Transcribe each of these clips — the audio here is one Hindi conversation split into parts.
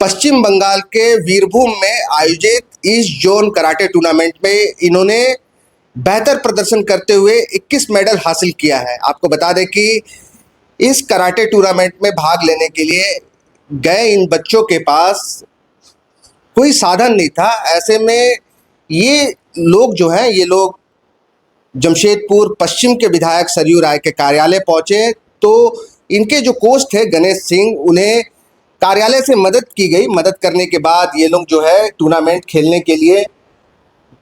पश्चिम बंगाल के वीरभूम में आयोजित ईस्ट जोन कराटे टूर्नामेंट में इन्होंने बेहतर प्रदर्शन करते हुए 21 मेडल हासिल किया है। आपको बता दें कि इस कराटे टूर्नामेंट में भाग लेने के लिए गए इन बच्चों के पास कोई साधन नहीं था। ऐसे में ये लोग जो हैं, ये लोग जमशेदपुर पश्चिम के विधायक सरयू राय के कार्यालय पहुंचे तो इनके जो कोच थे गणेश सिंह, उन्हें कार्यालय से मदद की गई। मदद करने के बाद ये लोग जो है टूर्नामेंट खेलने के लिए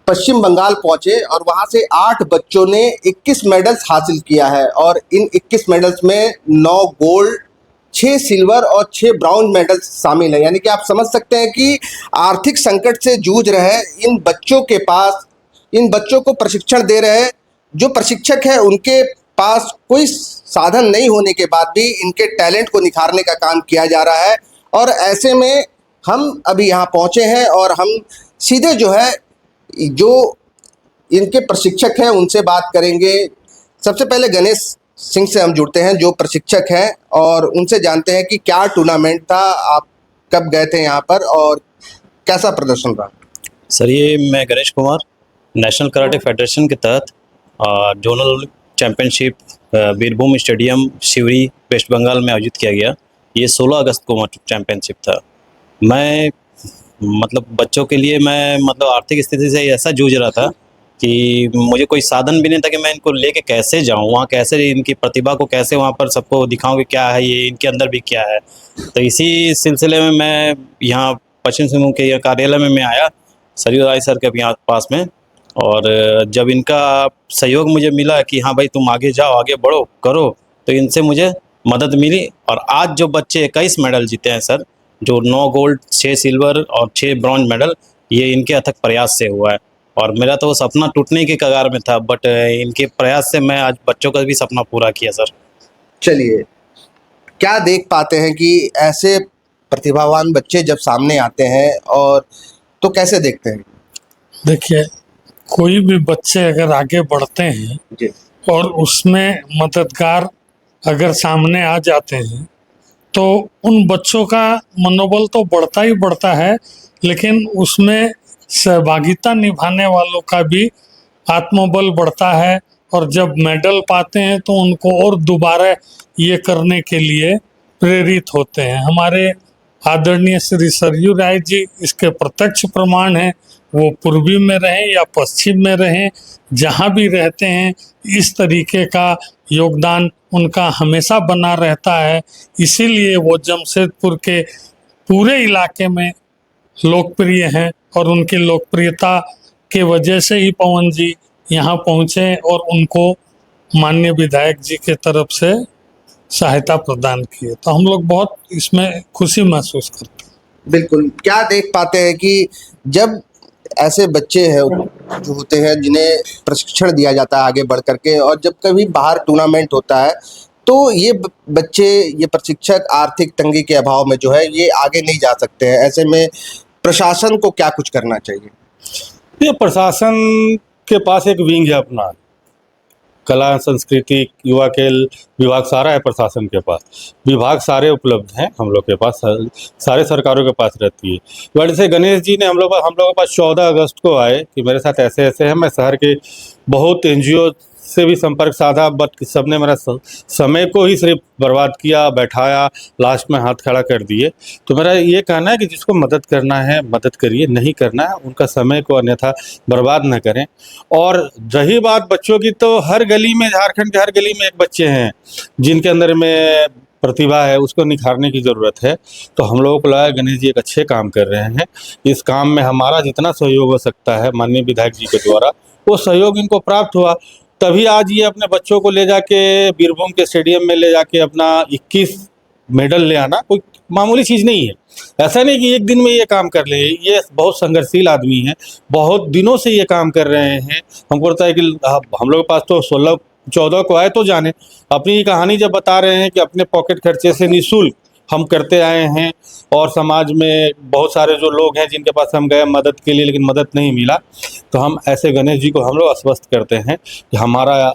पश्चिम बंगाल पहुंचे और वहां से 8 बच्चों ने 21 मेडल्स हासिल किया है और इन 21 मेडल्स में 9 गोल्ड, 6 सिल्वर और 6 ब्राउन मेडल्स शामिल है। यानी कि आप समझ सकते हैं कि आर्थिक संकट से जूझ रहे इन बच्चों के पास, इन बच्चों को प्रशिक्षण दे रहे जो प्रशिक्षक है, उनके पास कोई साधन नहीं होने के बाद भी इनके टैलेंट को निखारने का काम किया जा रहा है। और ऐसे में हम अभी यहाँ पहुँचे हैं और हम सीधे जो है जो इनके प्रशिक्षक हैं उनसे बात करेंगे। सबसे पहले गणेश सिंह से हम जुड़ते हैं जो प्रशिक्षक हैं और उनसे जानते हैं कि क्या टूर्नामेंट था, आप कब गए थे यहाँ पर और कैसा प्रदर्शन रहा। सर, ये मैं Ganesh Kumar, national karate federation के तहत zonal championship Birbhum stadium Shivri West Bengal में आयोजित किया गया। ये 16 अगस्त को चैम्पियनशिप था। मैं बच्चों के लिए मैं आर्थिक स्थिति से ऐसा जूझ रहा था कि मुझे कोई साधन भी नहीं था कि मैं इनको लेके कैसे जाऊं, वहाँ कैसे इनकी प्रतिभा को कैसे वहाँ पर सबको दिखाऊं कि क्या है ये, इनके अंदर भी क्या है। तो इसी सिलसिले में मैं यहाँ पश्चिम सिंहभूम के यहाँ कार्यालय में मैं आया सरयू राय सर के यहाँ पास में, और जब इनका सहयोग मुझे मिला कि हाँ भाई तुम आगे जाओ, आगे बढ़ो, करो, तो इनसे मुझे मदद मिली। और आज जो बच्चे 21 मेडल जीते हैं सर, जो 9 गोल्ड, 6 सिल्वर और 6 ब्रॉन्ज मेडल, ये इनके अथक प्रयास से हुआ है। और मेरा तो सपना टूटने के कगार में था, बट इनके प्रयास से मैं आज बच्चों का भी सपना पूरा किया सर। चलिए, क्या देख पाते हैं कि ऐसे प्रतिभावान बच्चे जब सामने आते हैं और तो कैसे देखते हैं? देखिए, कोई भी बच्चे अगर आगे बढ़ते हैं जी। और उसमें मददगार अगर सामने आ जाते हैं तो उन बच्चों का मनोबल तो बढ़ता ही बढ़ता है, लेकिन उसमें सहभागिता निभाने वालों का भी आत्मबल बढ़ता है। और जब मेडल पाते हैं तो उनको और दोबारा ये करने के लिए प्रेरित होते हैं। हमारे आदरणीय श्री सरयू राय जी इसके प्रत्यक्ष प्रमाण हैं। वो पूर्वी में रहें या पश्चिम में रहें, जहाँ भी रहते हैं इस तरीके का योगदान उनका हमेशा बना रहता है। इसीलिए वो जमशेदपुर के पूरे इलाके में लोकप्रिय हैं और उनकी लोकप्रियता के वजह से ही पवन जी यहाँ पहुँचे और उनको माननीय विधायक जी के तरफ से सहायता प्रदान किए। तो हम लोग बहुत इसमें खुशी महसूस करते हैं। बिल्कुल। क्या देख पाते हैं कि जब ऐसे बच्चे हैं जो होते हैं जिन्हें प्रशिक्षण दिया जाता है आगे बढ़ करके, और जब कभी बाहर टूर्नामेंट होता है तो ये बच्चे, ये प्रशिक्षक आर्थिक तंगी के अभाव में जो है ये आगे नहीं जा सकते हैं। ऐसे में प्रशासन को क्या कुछ करना चाहिए? ये प्रशासन के पास एक विंग है अपना, कला संस्कृति युवा खेल विभाग सारा है प्रशासन के पास। विभाग सारे उपलब्ध हैं हम लोग के पास, सारे सरकारों के पास रहती है। वैसे गणेश जी ने हम लोग के पास 14 अगस्त को आए कि मेरे साथ ऐसे ऐसे है। मैं शहर के बहुत NGO से भी संपर्क साधा, बट सबने मेरा समय को ही सिर्फ बर्बाद किया, बैठाया, लास्ट में हाथ खड़ा कर दिए। तो मेरा ये कहना है कि जिसको मदद करना है मदद करिए, नहीं करना है उनका समय को अन्यथा बर्बाद न करें। और रही बात बच्चों की, तो हर गली में, झारखंड के हर गली में एक बच्चे हैं जिनके अंदर में प्रतिभा है, उसको निखारने की ज़रूरत है। तो हम लोगों को लगा गणेश जी एक अच्छे काम कर रहे हैं। इस काम में हमारा जितना सहयोग हो सकता है माननीय विधायक जी के द्वारा, वो सहयोग इनको प्राप्त हुआ। तभी आज ये अपने बच्चों को ले जाके वीरभूम के स्टेडियम में ले जाके अपना 21 मेडल ले आना कोई मामूली चीज़ नहीं है। ऐसा नहीं कि एक दिन में ये काम कर ले, ये बहुत संघर्षशील आदमी है, बहुत दिनों से ये काम कर रहे हैं। हमको लगता है कि हम लोग के पास तो 16-14 को आए तो जाने, अपनी कहानी जब बता रहे हैं कि अपने पॉकेट खर्चे से निःशुल्क हम करते आए हैं। और समाज में बहुत सारे जो लोग हैं जिनके पास हम गए मदद के लिए, लेकिन मदद नहीं मिला, तो हम ऐसे गणेश जी को हम लोग आश्वस्त करते हैं कि हमारा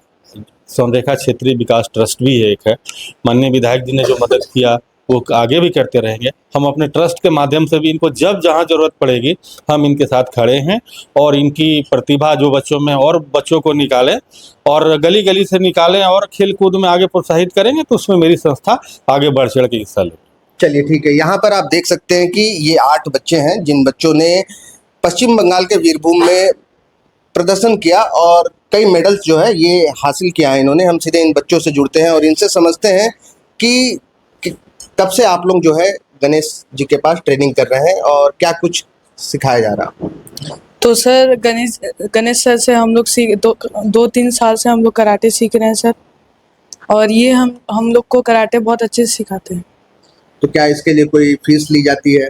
सौंदेखा क्षेत्रीय विकास ट्रस्ट भी एक है। माननीय विधायक जी ने जो मदद किया वो आगे भी करते रहेंगे। हम अपने ट्रस्ट के माध्यम से भी इनको जब जहाँ ज़रूरत पड़ेगी हम इनके साथ खड़े हैं, और इनकी प्रतिभा जो बच्चों में और बच्चों को निकालें और गली गली से निकालें और खेल कूद में आगे प्रोत्साहित करेंगे, तो उसमें मेरी संस्था आगे बढ़ चढ़ के हिस्सा लेगी। चलिए ठीक है, यहाँ पर आप देख सकते हैं कि ये 8 बच्चे हैं जिन बच्चों ने पश्चिम बंगाल के वीरभूम में प्रदर्शन किया और कई मेडल्स जो है ये हासिल किया है इन्होंने। हम सीधे इन बच्चों से जुड़ते हैं और इनसे समझते हैं कि कब से आप लोग जो है गणेश जी के पास ट्रेनिंग कर रहे हैं और क्या कुछ सिखाया जा रहा है। तो सर गणेश सर से हम लोग दो तीन साल से हम लोग कराटे सीख रहे हैं सर, और ये हम लोग को कराटे बहुत अच्छे से सिखाते हैं। तो क्या इसके लिए कोई फीस ली जाती है?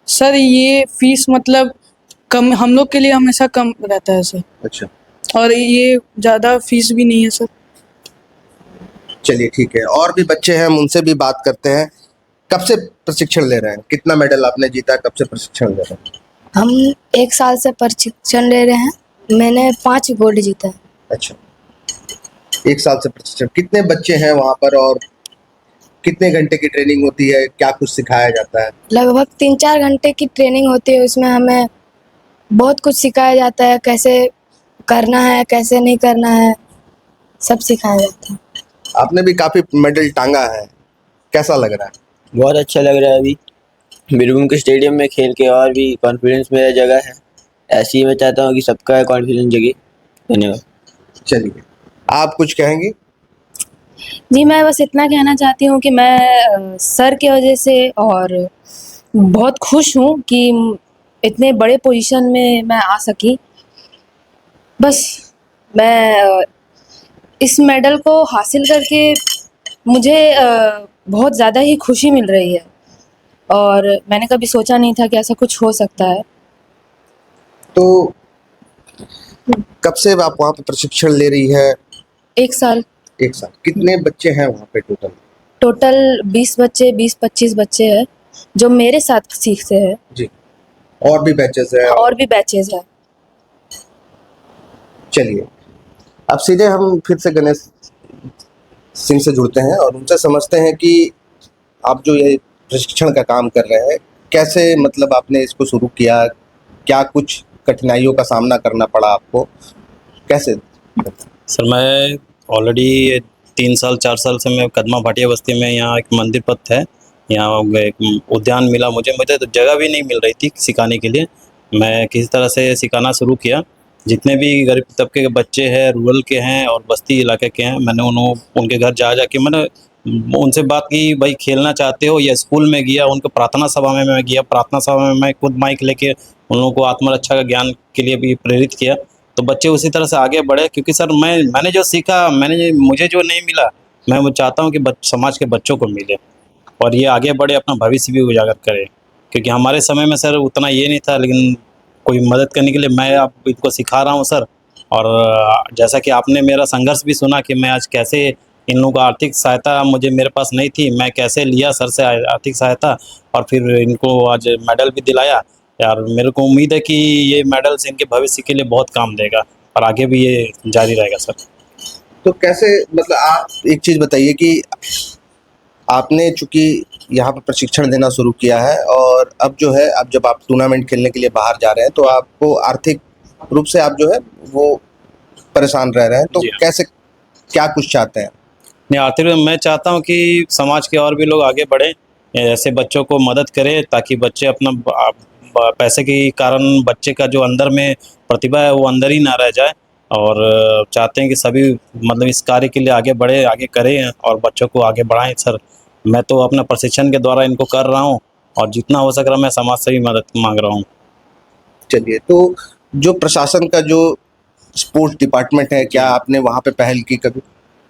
सर ये फीस मतलब कम, हम लोग के लिए हमेशा कम रहता है सर, अच्छा, और ये ज़्यादा फीस भी नहीं है सर। चलिए ठीक है, और भी बच्चे हैं हम उनसे भी बात करते हैं। कब से प्रशिक्षण ले रहे हैं? कितना मेडल आपने जीता? कब से प्रशिक्षण ले रहे हैं? हम 1 साल से प्रशिक्षण ले रहे हैं। मैंने 5 गोल्ड जीता है। अच्छा, 1 साल से प्रशिक्षण। कितने बच्चे हैं वहाँ पर और कितने घंटे की ट्रेनिंग होती है? क्या कुछ सिखाया जाता है? लगभग 3-4 घंटे की ट्रेनिंग होती है। उसमें हमें बहुत कुछ सिखाया जाता है, कैसे करना है, कैसे नहीं करना है, सब सिखाया जाता है। आपने भी काफी मेडल टांगा है, कैसा लग रहा है? बहुत अच्छा लग रहा है। अभी बीरभूम के स्टेडियम में खेल के और भी कॉन्फिडेंस मेरा जगह है। ऐसे ही मैं चाहता हूँ कि सबका कॉन्फिडेंस जगे। धन्यवाद। चलिए, आप कुछ कहेंगे? जी, मैं बस इतना कहना चाहती हूँ कि मैं सर की वजह से और बहुत खुश हूँ कि इतने बड़े पोजीशन में मैं आ सकी। बस मैं इस मेडल को हासिल करके मुझे बहुत ज़्यादा ही खुशी मिल रही है, और मैंने कभी सोचा नहीं था कि ऐसा कुछ हो सकता है। तो कब से आप वहाँ पे प्रशिक्षण ले रही है? 1 साल। 1 साल। कितने बच्चे हैं वहाँ पे टोटल? टोटल 20 बच्चे, 20-25 बच्चे हैं जो मेरे साथ सीखते हैं। जी, और भी बैचेस हैं? और भी बैचेस हैं। चलिए, अब सीधे हम फिर से गणेश सिंह से जुड़ते हैं और उनसे समझते हैं कि आप जो ये प्रशिक्षण का काम कर रहे हैं, कैसे मतलब आपने इसको शुरू किया? क्या कुछ कठिनाइयों का सामना करना पड़ा आपको? कैसे? सर मैं ऑलरेडी 3 साल 4 साल से मैं कदमा भाटिया बस्ती में, यहाँ एक मंदिर पथ है, यहाँ एक उद्यान मिला मुझे तो जगह भी नहीं मिल रही थी सिखाने के लिए। मैं किसी तरह से सिखाना शुरू किया। जितने भी गरीब तबके के बच्चे हैं, रूरल के हैं और बस्ती इलाके के हैं, मैंने उनके घर जा के मैंने उनसे बात की, भाई खेलना चाहते हो? या स्कूल में गया, उनको प्रार्थना सभा में मैं गया, प्रार्थना सभा में मैं खुद माइक लेके उन लोगों को आत्मरक्षा का ज्ञान के लिए भी प्रेरित किया। तो बच्चे उसी तरह से आगे बढ़े, क्योंकि सर मैंने जो सीखा, मुझे जो नहीं मिला, मैं वो चाहता हूँ कि समाज के बच्चों को मिले और ये आगे बढ़े, अपना भविष्य भी उजागर करे। क्योंकि हमारे समय में सर उतना ये नहीं था, लेकिन कोई मदद करने के लिए मैं आप इनको सिखा रहा हूँ सर। और जैसा कि आपने मेरा संघर्ष भी सुना कि मैं आज कैसे इन लोगों को आर्थिक सहायता मेरे पास नहीं थी, मैं कैसे लिया सर से आर्थिक सहायता और फिर इनको आज मेडल भी दिलाया। यार मेरे को उम्मीद है कि ये मेडल्स इनके भविष्य के लिए बहुत काम देगा और आगे भी ये जारी रहेगा सर। तो कैसे, मतलब आप एक चीज़ बताइए कि आपने चूंकि यहाँ पर प्रशिक्षण देना शुरू किया है और अब जो है, अब जब आप टूर्नामेंट खेलने के लिए बाहर जा रहे हैं तो आपको आर्थिक रूप से आप जो है वो परेशान रह रहे हैं, तो कैसे, क्या कुछ चाहते हैं? नहीं, आखिर में मैं चाहता हूँ कि समाज के और भी लोग आगे बढ़ें, ऐसे बच्चों को मदद करें, ताकि बच्चे अपना पैसे के कारण बच्चे का जो अंदर में प्रतिभा है वो अंदर ही ना रह जाए। और चाहते हैं कि सभी मतलब इस कार्य के लिए आगे बढ़े, आगे करें और बच्चों को आगे बढ़ाएं सर। मैं तो अपना प्रशिक्षण के द्वारा इनको कर रहा हूँ और जितना हो सक रहा मैं समाज से भी मदद मांग रहा हूँ। चलिए, तो जो प्रशासन का जो स्पोर्ट्स डिपार्टमेंट है, क्या आपने वहाँ पे पहल की कभी?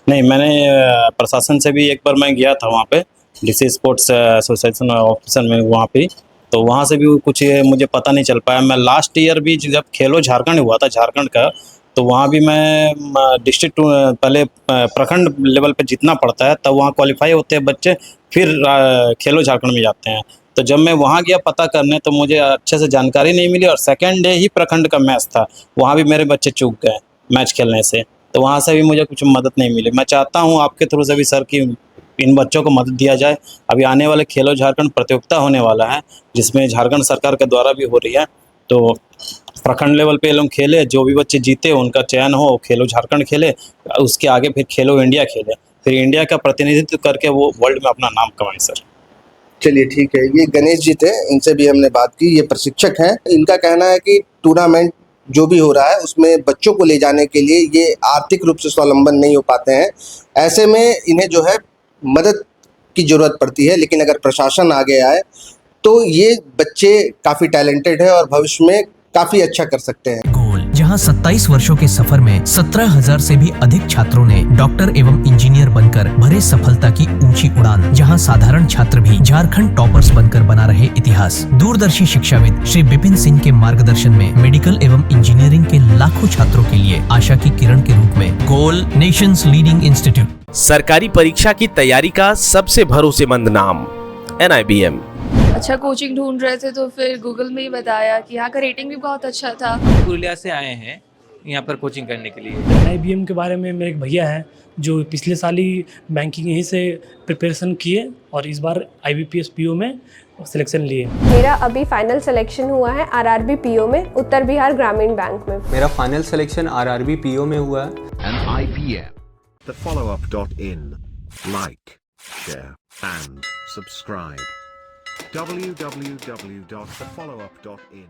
नहीं, मैंने प्रशासन से भी एक बार मैं गया था वहाँ पे, डीसी स्पोर्ट्स एसोसिएशन ऑफिसर में वहाँ पे, तो वहाँ से भी कुछ मुझे पता नहीं चल पाया। मैं लास्ट ईयर भी जब खेलो झारखंड हुआ था झारखंड का, तो वहाँ भी मैं डिस्ट्रिक्ट पहले प्रखंड लेवल पे जितना पड़ता है तब वहाँ क्वालिफाई होते हैं बच्चे, फिर खेलो झारखंड में जाते हैं। तो जब मैं वहाँ गया पता करने तो मुझे अच्छे से जानकारी नहीं मिली और सेकेंड डे ही प्रखंड का मैच था, वहाँ भी मेरे बच्चे चूक गए मैच खेलने से, तो वहाँ से भी मुझे कुछ मदद नहीं मिली। मैं चाहता हूँ आपके थ्रू से भी सर की इन बच्चों को मदद दिया जाए। अभी आने वाले खेलो झारखंड प्रतियोगिता होने वाला है, जिसमें झारखंड सरकार के द्वारा भी हो रही है। तो प्रखंड लेवल पे ये लोग खेले, जो भी बच्चे जीते उनका चयन हो, खेलो झारखंड खेले, उसके आगे फिर खेलो इंडिया खेले, फिर इंडिया का प्रतिनिधित्व करके वो वर्ल्ड में अपना नाम कमाए सर। चलिए ठीक है, ये गणेश जी थे, इनसे भी हमने बात की, ये प्रशिक्षक हैं। इनका कहना है कि टूर्नामेंट जो भी हो रहा है उसमें बच्चों को ले जाने के लिए ये आर्थिक रूप से स्वावलंबन नहीं हो पाते हैं, ऐसे में इन्हें जो है मदद की ज़रूरत पड़ती है। लेकिन अगर प्रशासन आगे आए तो ये बच्चे काफ़ी टैलेंटेड है और भविष्य में काफ़ी अच्छा कर सकते हैं। गोल, जहां 27 वर्षों के सफर में 17,000 से भी अधिक छात्रों ने डॉक्टर एवं इंजीनियर बनकर भरे सफलता की ऊंची उड़ान, जहां साधारण छात्र भी झारखंड टॉपर्स बनकर बना रहे इतिहास। दूरदर्शी शिक्षाविद श्री विपिन सिंह के मार्गदर्शन में मेडिकल एवं इंजीनियरिंग के लाखों छात्रों के लिए आशा की किरण के रूप में गोल, नेशंस लीडिंग इंस्टीट्यूट। सरकारी परीक्षा की तैयारी का सबसे भरोसेमंद नाम NIBM। अच्छा कोचिंग ढूंढ रहे थे तो फिर गूगल में ही बताया कि यहाँ का रेटिंग भी बहुत अच्छा था। पुरुलिया से आए हैं यहाँ पर कोचिंग करने के लिए। NIBM के बारे में मेरे एक भैया हैं जो पिछले साल ही बैंकिंग यहीं से प्रिपरेशन किए और इस बार IBPS PO में सिलेक्शन लिए। मेरा अभी फाइनल सिलेक्शन हुआ है RRB PO में, उत्तर बिहार ग्रामीण बैंक में। मेरा फाइनल सिलेक्शन RRB PO में हुआ है। NIBM, thefollowup.in, like, share and subscribe. www.thefollowup.in